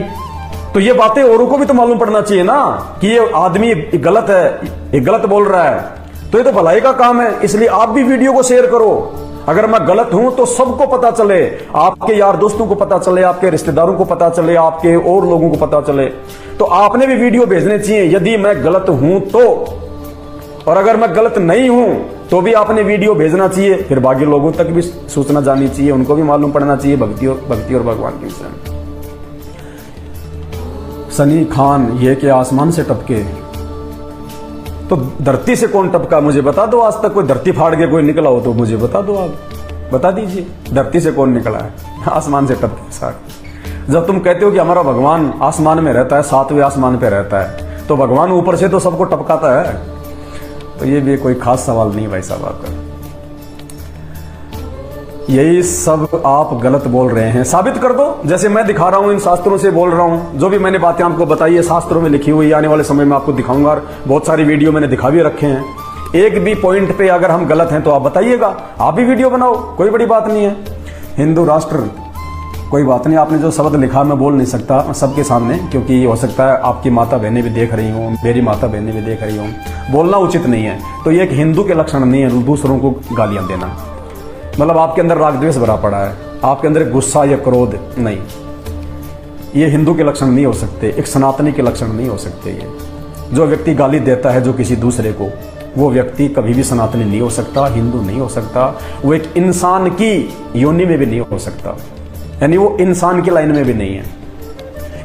तो ये बातें औरों को भी तो मालूम पड़ना चाहिए ना कि ये आदमी गलत है, ये गलत बोल रहा है। तो ये तो भलाई का काम है, इसलिए आप भी वीडियो को शेयर करो। अगर मैं गलत हूं तो सबको पता चले, आपके यार दोस्तों को पता चले, आपके रिश्तेदारों को पता चले, आपके और लोगों को पता चले। तो आपने भी वीडियो भेजने चाहिए यदि मैं गलत हूं तो, और अगर मैं गलत नहीं हूं तो भी आपने वीडियो भेजना चाहिए। फिर बाकी लोगों तक भी सूचना जानी चाहिए, उनको भी मालूम पड़ना चाहिए भक्ति और भगवान के विषय में। सनी खान, ये के आसमान से टपके, तो धरती से कौन टपका मुझे बता दो। आज तक कोई धरती फाड़ के कोई निकला हो तो मुझे बता दो, आप बता दीजिए धरती से कौन निकला है, आसमान से टपके साथ। जब तुम कहते हो कि हमारा भगवान आसमान में रहता है, 7वें आसमान पे रहता है, तो भगवान ऊपर से तो सबको टपकाता है। तो ये भी कोई खास सवाल नहीं भाई साहब आपका। यही सब आप गलत बोल रहे हैं, साबित कर दो। जैसे मैं दिखा रहा हूं, इन शास्त्रों से बोल रहा हूं, जो भी मैंने बातें आपको बताई है शास्त्रों में लिखी हुई, आने वाले समय में आपको दिखाऊंगा, और बहुत सारी वीडियो मैंने दिखा भी रखे हैं। एक भी पॉइंट पे अगर हम गलत हैं तो आप बताइएगा, आप भी वीडियो बनाओ, कोई बड़ी बात नहीं है। हिंदू राष्ट्र, कोई बात नहीं, आपने जो शब्द लिखा मैं बोल नहीं सकता सबके सामने, क्योंकि हो सकता है आपकी माता बहनें भी देख रही हों, मेरी माता बहनें भी देख रही हों, बोलना उचित नहीं है। तो ये एक हिंदू के लक्षण नहीं है दूसरों को गालियां देना, मतलब आपके अंदर राग द्वेष भरा पड़ा है, आपके अंदर गुस्सा या क्रोध नहीं, ये हिंदू के लक्षण नहीं हो सकते, एक सनातनी के लक्षण नहीं हो सकते। ये जो व्यक्ति गाली देता है जो किसी दूसरे को, वो व्यक्ति कभी भी सनातनी नहीं हो सकता, हिंदू नहीं हो सकता, वो एक इंसान की योनि में भी नहीं हो सकता, यानी वो इंसान की लाइन में भी नहीं है।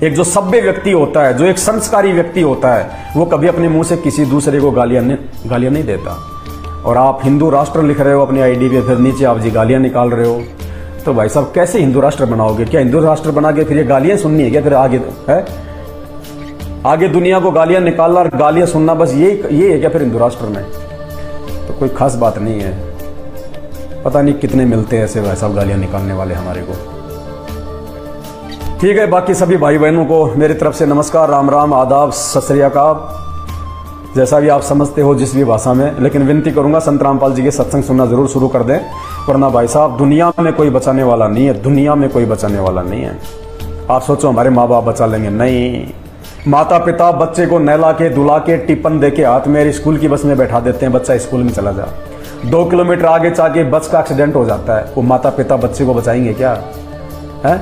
एक जो सभ्य व्यक्ति होता है, जो एक संस्कारी व्यक्ति होता है, वो कभी अपने मुंह से किसी दूसरे को गालियां नहीं देता। और आप हिंदू राष्ट्र लिख रहे हो अपनी आईडी पे, फिर नीचे आप जी गालियां निकाल रहे हो, तो भाई साहब कैसे हिंदू राष्ट्र बनाओगे? क्या हिंदू राष्ट्र बना के फिर ये गालियां सुननी है क्या? फिर आगे है आगे दुनिया को गालियां निकालना और गालियां सुनना, बस ये है क्या फिर हिंदू राष्ट्र में? तो कोई खास बात नहीं है। पता नहीं कितने मिलते हैं ऐसे भाई साहब गालियां निकालने वाले हमारे को। ठीक है, बाकी सभी भाई बहनों को मेरी तरफ से नमस्कार, राम राम, आदाब, सत श्री अकाल, जैसा भी आप समझते हो जिस भी भाषा में। लेकिन विनती करूंगा संत रामपाल जी के सत्संग सुनना जरूर शुरू कर दें, वरना भाई साहब दुनिया में कोई बचाने वाला नहीं है, दुनिया में कोई बचाने वाला नहीं है। आप सोचो हमारे माँ बाप बचा लेंगे, नहीं। माता पिता बच्चे को नहला के धुला के टिफिन दे के हाथ में स्कूल की बस में बैठा देते हैं, बच्चा स्कूल में चला जा। 2 किलोमीटर आगे जाके बस का एक्सीडेंट हो जाता है, वो माता पिता बच्चे को बचाएंगे क्या? है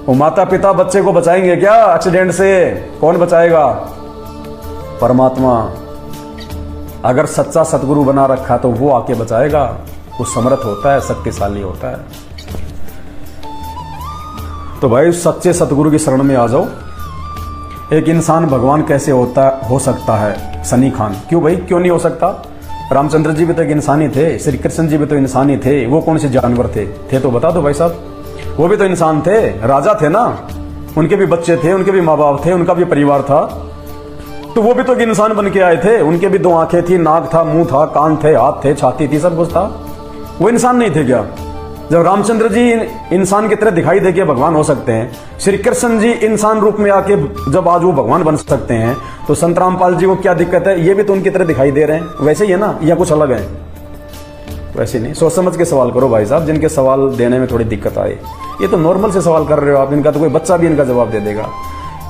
वो माता पिता बच्चे को बचाएंगे क्या एक्सीडेंट से? कौन बचाएगा? परमात्मा। अगर सच्चा सतगुरु बना रखा तो वो आके बचाएगा, वो समर्थ होता है, शक्तिशाली होता है। तो भाई सच्चे सतगुरु की शरण में आ जाओ। एक इंसान भगवान कैसे हो सकता है? सनी खान, क्यों भाई, क्यों नहीं हो सकता? रामचंद्र जी भी तो एक इंसान ही थे, श्री कृष्ण जी भी तो इंसान ही थे, वो कौन से जानवर थे तो बता दो भाई साहब। वो भी तो इंसान थे, राजा थे ना, उनके भी बच्चे थे, उनके भी माँ बाप थे, उनका भी परिवार था, तो वो भी तो इंसान बन के आए थे। उनके भी 2 आंखें थी, नाक था, मुंह था, कान थे, हाथ थे, छाती थी, सब कुछ था। वो इंसान नहीं थे क्या? जब रामचंद्र जी इंसान की तरह दिखाई दे के भगवान हो सकते हैं, श्री कृष्ण जी इंसान रूप में आके जब आज वो भगवान बन सकते हैं, तो संत रामपाल जी को क्या दिक्कत है? ये भी तो उनकी तरह दिखाई दे रहे हैं, वैसे ही है ना, या कुछ अलग है? वैसे नहीं, सोच समझ के सवाल करो भाई साहब, जिनके सवाल देने में थोड़ी दिक्कत आए। ये तो नॉर्मल से सवाल कर रहे हो आप, इनका तो कोई बच्चा भी इनका जवाब दे देगा।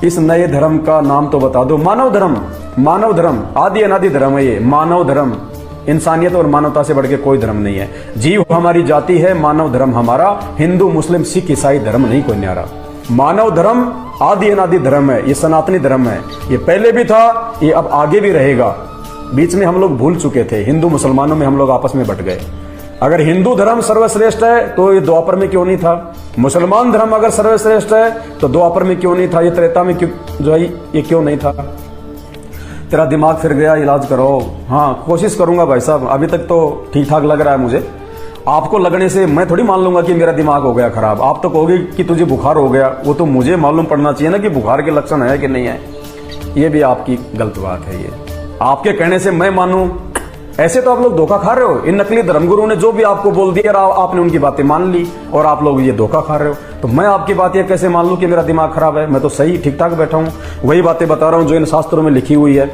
इस नए धर्म का नाम तो बता दो। मानव धर्म, मानव धर्म, आदि अनादि धर्म है ये, मानव धर्म। इंसानियत और मानवता से बढ़ के कोई धर्म नहीं है। जीव हमारी जाति है, मानव धर्म हमारा, हिंदू मुस्लिम सिख ईसाई धर्म नहीं कोई न्यारा। मानव धर्म आदि अनादि धर्म है, ये सनातनी धर्म है, ये पहले भी था, ये अब आगे भी रहेगा। बीच में हम लोग भूल चुके थे, हिंदू मुसलमानों में हम लोग आपस में बट गए। अगर हिंदू धर्म सर्वश्रेष्ठ है तो ये द्वापर में क्यों नहीं था? मुसलमान धर्म अगर सर्वश्रेष्ठ है तो द्वापर में क्यों नहीं था? ये त्रेता में क्यों जो है ये क्यों नहीं था? तेरा दिमाग फिर गया, इलाज करो। हाँ, कोशिश करूंगा भाई साहब, अभी तक तो ठीक ठाक लग रहा है मुझे। आपको लगने से मैं थोड़ी मान लूंगा कि मेरा दिमाग हो गया खराब। आप तो कहोगे कि तुझे बुखार हो गया, वो तो मुझे मालूम पड़ना चाहिए ना कि बुखार के लक्षण है कि नहीं है। ये भी आपकी गलत बात है। ये आपके कहने से मैं मानूं, ऐसे तो आप लोग धोखा खा रहे हो। इन नकली धर्मगुरु ने जो भी आपको बोल दिया, आपने उनकी बातें मान ली और आप लोग ये धोखा खा रहे हो। तो मैं आपकी बात ये कैसे मान लूं कि मेरा दिमाग खराब है? मैं तो सही ठीक ठाक बैठा हूं, वही बातें बता रहा हूं जो इन शास्त्रों में लिखी हुई है।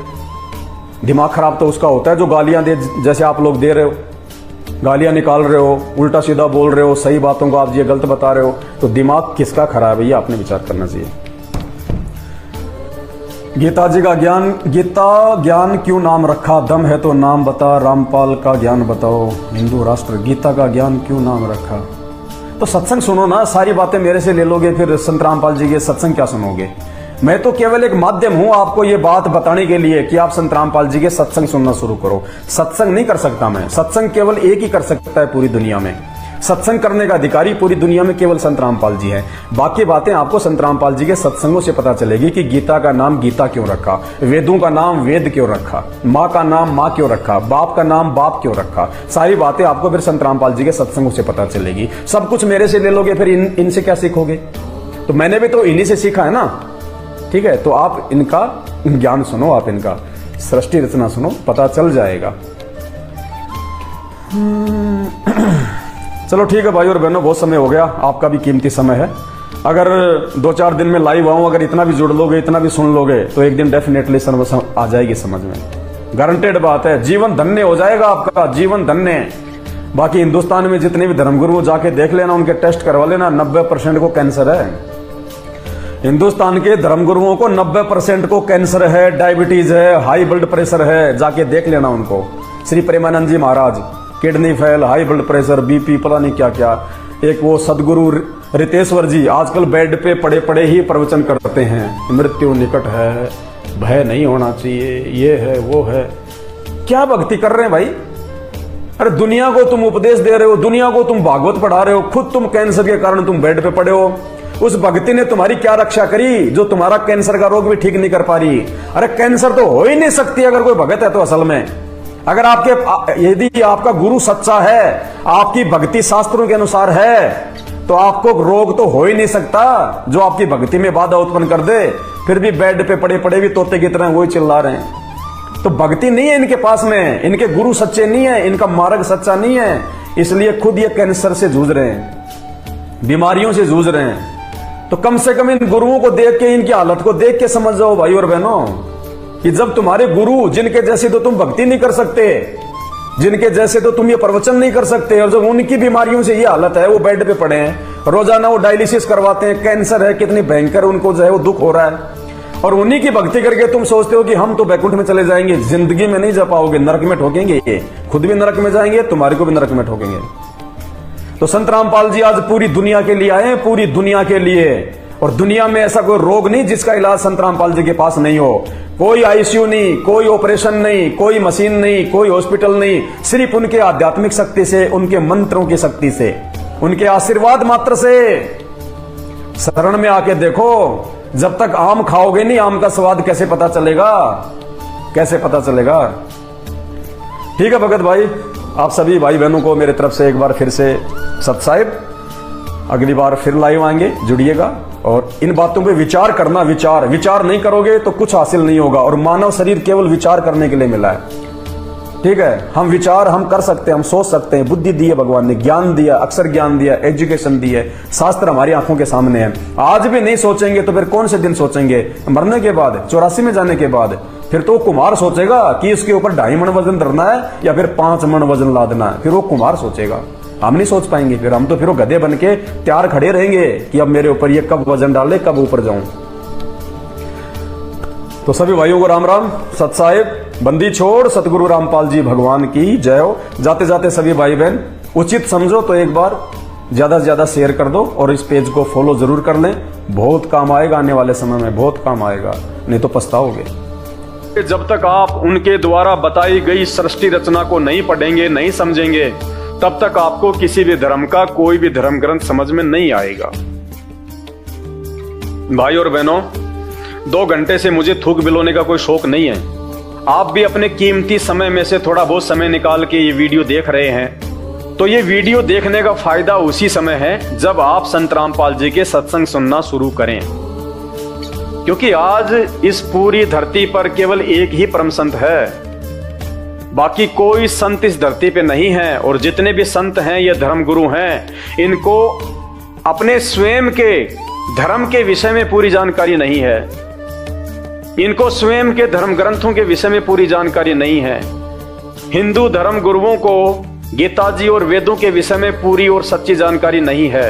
दिमाग खराब तो उसका होता है जो गालियां दे, जैसे आप लोग दे रहे हो, गालियां निकाल रहे हो, उल्टा सीधा बोल रहे हो, सही बातों को आप ये गलत बता रहे हो। तो दिमाग किसका खराब है ये आपने विचार करना चाहिए। गीता जी का ज्ञान, गीता ज्ञान क्यों नाम रखा? दम है तो नाम बता, रामपाल का ज्ञान बताओ। हिंदू राष्ट्र, गीता का ज्ञान क्यों नाम रखा? तो सत्संग सुनो ना, सारी बातें मेरे से ले लोगे, फिर संत रामपाल जी के सत्संग क्या सुनोगे? मैं तो केवल एक माध्यम हूं आपको ये बात बताने के लिए कि आप संत रामपाल जी के सत्संग सुनना शुरू करो। सत्संग नहीं कर सकता मैं, सत्संग केवल एक ही कर सकता है पूरी दुनिया में। सत्संग करने का अधिकारी पूरी दुनिया में केवल संत रामपाल जी हैं। बाकी बातें आपको संत रामपाल जी के सत्संगों से पता चलेगी कि गीता का नाम गीता क्यों रखा, वेदों का नाम वेद क्यों रखा, माँ का नाम माँ क्यों रखा, बाप का नाम बाप क्यों रखा। सारी बातें आपको फिर संत रामपाल जी के सत्संगों से पता चलेगी। सब कुछ मेरे से ले लोगे, फिर इनसे क्या सीखोगे? तो मैंने भी तो इन्हीं से सीखा है ना। ठीक है, तो आप इनका ज्ञान सुनो, आप इनका सृष्टि रचना सुनो, पता चल जाएगा। चलो ठीक है भाई और बहनों, बहुत समय हो गया, आपका भी कीमती समय है। अगर 2-4 दिन में लाइव आऊं, अगर इतना भी जुड़ लोगे, इतना भी सुन लोगे, तो एक दिन डेफिनेटली आ जाएगी समझ में, गारंटेड बात है। जीवन धन्य हो जाएगा आपका, जीवन धन्य। बाकी हिंदुस्तान में जितने भी धर्मगुरु जाके देख लेना, उनके टेस्ट करवा लेना, 90% को कैंसर है। हिंदुस्तान के धर्मगुरुओं को 90% को कैंसर है, डायबिटीज है, हाई ब्लड प्रेशर है, जाके देख लेना उनको। Shri Premanand ji Maharaj, kidney fail, high blood pressure, BP, पता नहीं क्या क्या। एक वो सदगुरु रितेश्वर जी आजकल बेड पे पड़े पड़े ही प्रवचन करते हैं, मृत्यु निकट है, भय नहीं होना चाहिए, ये है वो है। क्या भक्ति कर रहे हैं भाई? अरे दुनिया को तुम उपदेश दे रहे हो, दुनिया को तुम भागवत पढ़ा रहे हो, खुद तुम कैंसर के कारण तुम बेड पे पड़े हो। उस भक्ति ने तुम्हारी क्या रक्षा करी जो तुम्हारा कैंसर का रोग भी ठीक नहीं कर पा रही? अरे कैंसर तो हो ही नहीं सकती अगर कोई भगत है तो। असल में अगर यदि आपका गुरु सच्चा है, आपकी भक्ति शास्त्रों के अनुसार है, तो आपको रोग तो हो ही नहीं सकता जो आपकी भक्ति में बाधा उत्पन्न कर दे। फिर भी बेड पे पड़े पड़े भी तोते की तरह वही चिल्ला रहे हैं। तो भक्ति नहीं है इनके पास में, इनके गुरु सच्चे नहीं है, इनका मार्ग सच्चा नहीं है, इसलिए खुद ये कैंसर से जूझ रहे हैं, बीमारियों से जूझ रहे हैं। तो कम से कम इन गुरुओं को देख के, इनकी हालत को देख के समझ जाओ भाई और बहनों, कि जब तुम्हारे गुरु, जिनके जैसे तो तुम भक्ति नहीं कर सकते, जिनके जैसे तो तुम ये प्रवचन नहीं कर सकते, और जब उनकी बीमारियों से ये हालत है, वो बेड पे पड़े हैं, रोजाना वो डायलिसिस करवाते हैं, कैंसर है, कितनी भयंकर उनको जो है वो दुख हो रहा है, और उन्हीं की भक्ति करके तुम सोचते हो कि हम तो बैकुंठ में चले जाएंगे। जिंदगी में नहीं जा पाओगे, नरक में ठोकेंगे। ये खुद भी नरक में जाएंगे, तुम्हारे को भी नरक में ठोकेंगे। तो संत रामपाल जी आज पूरी दुनिया के लिए आए हैं, पूरी दुनिया के लिए। और दुनिया में ऐसा कोई रोग नहीं जिसका इलाज संत रामपाल जी के पास नहीं हो। कोई आईसीयू नहीं, कोई ऑपरेशन नहीं, कोई मशीन नहीं, कोई हॉस्पिटल नहीं, सिर्फ उनके आध्यात्मिक शक्ति से, उनके मंत्रों की शक्ति से, उनके आशीर्वाद मात्र से। शरण में आके देखो, जब तक आम खाओगे नहीं, आम का स्वाद कैसे पता चलेगा? कैसे पता चलेगा? ठीक है भगत भाई, आप सभी भाई बहनों को मेरे तरफ से एक बार फिर से सत साहिब। अगली बार फिर लाइव आएंगे, जुड़िएगा और इन बातों पे विचार करना। विचार नहीं करोगे तो कुछ हासिल नहीं होगा, और मानव शरीर केवल विचार करने के लिए मिला है। ठीक है, हम विचार हम कर सकते हैं, हम सोच सकते हैं, बुद्धि दी है भगवान ने, ज्ञान दिया, अक्षर ज्ञान दिया, एजुकेशन दी है, शास्त्र हमारी आंखों के सामने है। आज भी नहीं सोचेंगे तो फिर कौन से दिन सोचेंगे? मरने के बाद, 84 में जाने के बाद। फिर तो कुमार सोचेगा कि इसके ऊपर 2.5 मन वजन धरना है या फिर 5 मन वजन लादना है, फिर वो कुमार सोचेगा। हम नहीं सोच पाएंगे, फिर हम तो फिर वो गधे बन के तैयार खड़े रहेंगे कि अब मेरे ऊपर ये कब वजन डाले, कब ऊपर जाऊं। तो सभी भाइयों को राम राम, सत साहिब, बंदी छोड़ सतगुरु रामपाल जी भगवान की जय हो। जाते जाते सभी भाई बहन उचित समझो तो एक बार ज्यादा से ज्यादा शेयर कर दो, और इस पेज को फॉलो जरूर कर लें। बहुत काम आएगा आने वाले समय में, बहुत काम आएगा, नहीं तो पछताओगे। जब तक आप उनके द्वारा बताई गई सृष्टि रचना को नहीं पढ़ेंगे, नहीं समझेंगे, तब तक आपको किसी भी धर्म का कोई भी धर्म ग्रंथ समझ में नहीं आएगा। भाई और बहनों, 2 घंटे से मुझे थूक बिलोने का कोई शौक नहीं है। आप भी अपने कीमती समय में से थोड़ा बहुत समय निकाल के ये वीडियो देख रहे हैं, तो ये वीडियो देखने का फायदा उसी समय है जब आप संत रामपाल जी के सत्संग सुनना शुरू करें। क्योंकि आज इस पूरी धरती पर केवल एक ही परम संत है, बाकी कोई संत इस धरती पे नहीं है। और जितने भी संत हैं, ये धर्म गुरु हैं, इनको अपने स्वयं के धर्म के विषय में पूरी जानकारी नहीं है, इनको स्वयं के धर्म ग्रंथों के विषय में पूरी जानकारी नहीं है। हिंदू धर्म गुरुओं को गीता जी और वेदों के विषय में पूरी और सच्ची जानकारी नहीं है।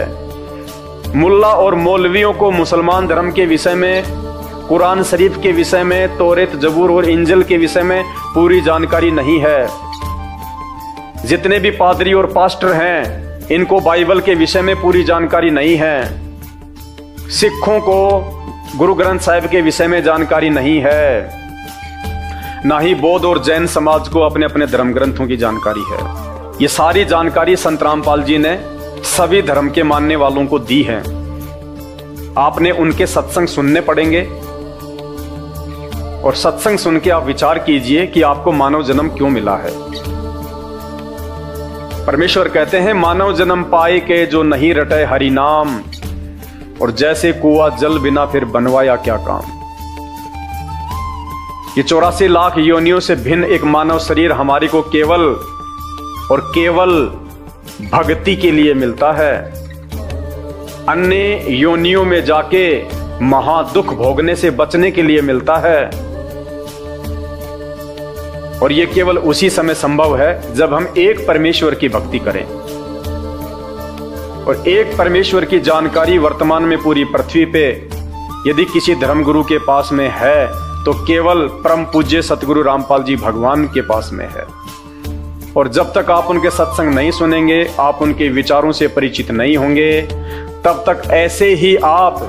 मुल्ला और मौलवियों को मुसलमान धर्म के विषय में, कुरान शरीफ के विषय में, तौरेत, जबूर और इंजिल के विषय में पूरी जानकारी नहीं है। जितने भी पादरी और पास्टर हैं, इनको बाइबल के विषय में पूरी जानकारी नहीं है। सिखों को गुरु ग्रंथ साहिब के विषय में जानकारी नहीं है। ना ही बौद्ध और जैन समाज को अपने अपने धर्म ग्रंथों की जानकारी है। ये सारी जानकारी संत रामपाल जी ने सभी धर्म के मानने वालों को दी है। आपने उनके सत्संग सुनने पड़ेंगे, और सत्संग सुन के आप विचार कीजिए कि आपको मानव जन्म क्यों मिला है। परमेश्वर कहते हैं, मानव जन्म पाए के जो नहीं रटे हरि नाम, और जैसे कुआ जल बिना फिर बनवाया क्या काम। ये 84 लाख योनियों से भिन्न एक मानव शरीर हमारी को केवल और केवल भक्ति के लिए मिलता है, अन्य योनियों में जाके महादुख भोगने से बचने के लिए मिलता है। और यह केवल उसी समय संभव है जब हम एक परमेश्वर की भक्ति करें। और एक परमेश्वर की जानकारी वर्तमान में पूरी पृथ्वी पे यदि किसी धर्मगुरु के पास में है तो केवल परम पूज्य सतगुरु रामपाल जी भगवान के पास में है। और जब तक आप उनके सत्संग नहीं सुनेंगे, आप उनके विचारों से परिचित नहीं होंगे, तब तक ऐसे ही आप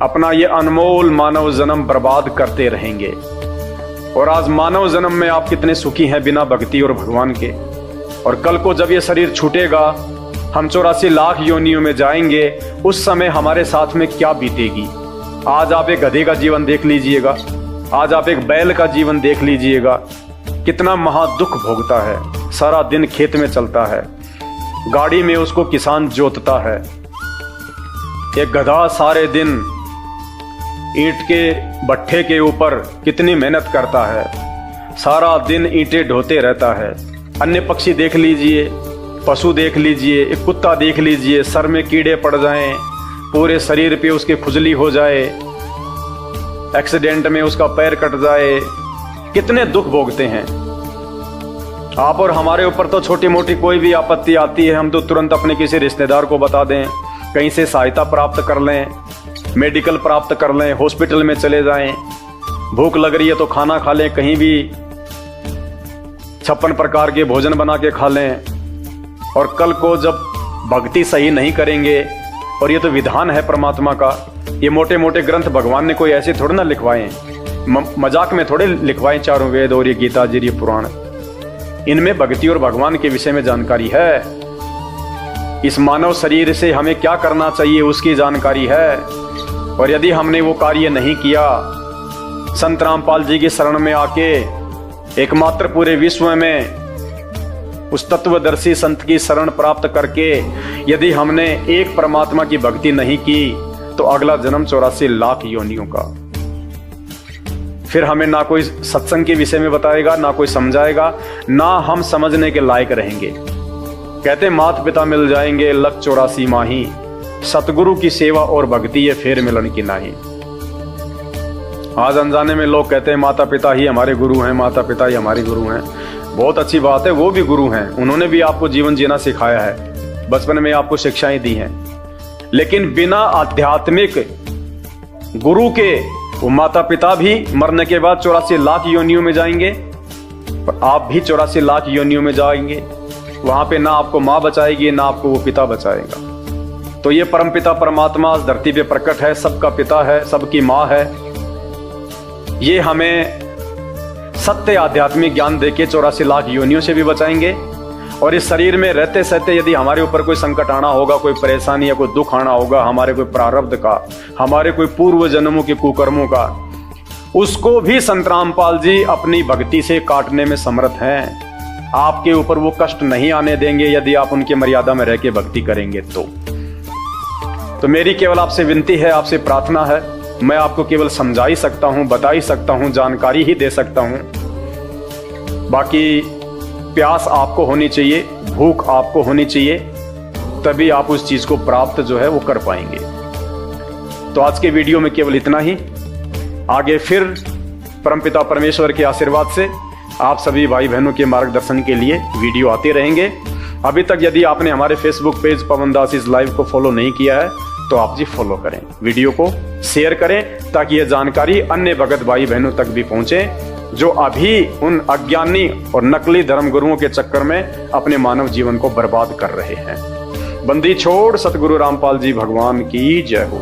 अपना ये अनमोल मानव जन्म बर्बाद करते रहेंगे। और आज मानव जन्म में आप कितने सुखी हैं बिना भक्ति और भगवान के। और कल को जब ये शरीर छूटेगा, हम 84 लाख योनियों में जाएंगे, उस समय हमारे साथ में क्या बीतेगी। आज आप एक गधे का जीवन देख लीजिएगा, आज आप एक बैल का जीवन देख लीजिएगा, कितना महादुख भोगता है। सारा दिन खेत में चलता है, गाड़ी में उसको किसान जोतता है। एक गधा सारे दिन ईंट के भट्ठे के ऊपर कितनी मेहनत करता है, सारा दिन ईंटें ढोते रहता है। अन्य पक्षी देख लीजिए, पशु देख लीजिए, एक कुत्ता देख लीजिए, सर में कीड़े पड़ जाएं, पूरे शरीर पे उसके खुजली हो जाए, एक्सीडेंट में उसका पैर कट जाए, कितने दुख भोगते हैं। आप और हमारे ऊपर तो छोटी मोटी कोई भी आपत्ति आती है, हम तो तुरंत अपने किसी रिश्तेदार को बता दें, कहीं से सहायता प्राप्त कर लें, मेडिकल प्राप्त कर लें, हॉस्पिटल में चले जाएं। भूख लग रही है तो खाना खा लें, कहीं भी 56 प्रकार के भोजन बना के खा लें। और कल को जब भक्ति सही नहीं करेंगे, और ये तो विधान है परमात्मा का, ये मोटे मोटे ग्रंथ भगवान ने कोई ऐसे थोड़े ना लिखवाए, मजाक में थोड़े लिखवाए। चारों वेद और ये गीता जी, ये पुराण, इनमें भक्ति और भगवान के विषय में जानकारी है। इस मानव शरीर से हमें क्या करना चाहिए उसकी जानकारी है। और यदि हमने वो कार्य नहीं किया, संत रामपाल जी की शरण में आके एकमात्र पूरे विश्व में उस तत्वदर्शी संत की शरण प्राप्त करके यदि हमने एक परमात्मा की भक्ति नहीं की, तो अगला जन्म 84 लाख योनियों का। फिर हमें ना कोई सत्संग के विषय में बताएगा, ना कोई समझाएगा, ना हम समझने के लायक रहेंगे। कहते माता पिता मिल जाएंगे लख 84 माही, सतगुरु की सेवा और भक्ति ये फेर मिलन की नाही। आज अनजाने में लोग कहते हैं माता पिता ही हमारे गुरु हैं, माता पिता ही हमारे गुरु हैं। बहुत अच्छी बात है, वो भी गुरु हैं, उन्होंने भी आपको जीवन जीना सिखाया है, बचपन में आपको शिक्षाएं दी हैं। लेकिन बिना आध्यात्मिक गुरु के वो माता पिता भी मरने के बाद 84 लाख योनियों में जाएंगे, और आप भी 84 लाख योनियों में जाएंगे। वहां पे ना आपको माँ बचाएगी, ना आपको वो पिता बचाएगा। तो ये परम पिता परमात्मा इस धरती पे प्रकट है, सबका पिता है, सबकी माँ है। ये हमें सत्य आध्यात्मिक ज्ञान देके 84 लाख योनियों से भी बचाएंगे। और इस शरीर में रहते सहते यदि हमारे ऊपर कोई संकट आना होगा, कोई परेशानी या कोई दुख आना होगा, हमारे कोई प्रारब्ध का, हमारे कोई पूर्व जन्मों के कुकर्मों का, उसको भी संत रामपाल जी अपनी भक्ति से काटने में समर्थ हैं। आपके ऊपर वो कष्ट नहीं आने देंगे यदि आप उनकी मर्यादा में रह के भक्ति करेंगे। तो मेरी केवल आपसे विनती है, आपसे प्रार्थना है, मैं आपको केवल समझा ही सकता हूं, बता ही सकता हूं, जानकारी ही दे सकता हूं। बाकी प्यास आपको होनी चाहिए, भूख आपको होनी चाहिए, तभी आप उस चीज को प्राप्त जो है वो कर पाएंगे। तो आज के वीडियो में केवल इतना ही। आगे फिर परमपिता परमेश्वर के आशीर्वाद से आप सभी भाई बहनों के मार्गदर्शन के लिए वीडियो आते रहेंगे। अभी तक यदि आपने हमारे Facebook page Pawan Das is live को फॉलो नहीं किया है तो आप जी फॉलो करें, वीडियो को शेयर करें, ताकि यह जानकारी अन्य भगत भाई बहनों तक भी पहुंचे जो अभी उन अज्ञानी और नकली धर्मगुरुओं के चक्कर में अपने मानव जीवन को बर्बाद कर रहे हैं। बंदी छोड़ सतगुरु रामपाल जी भगवान की जय हो।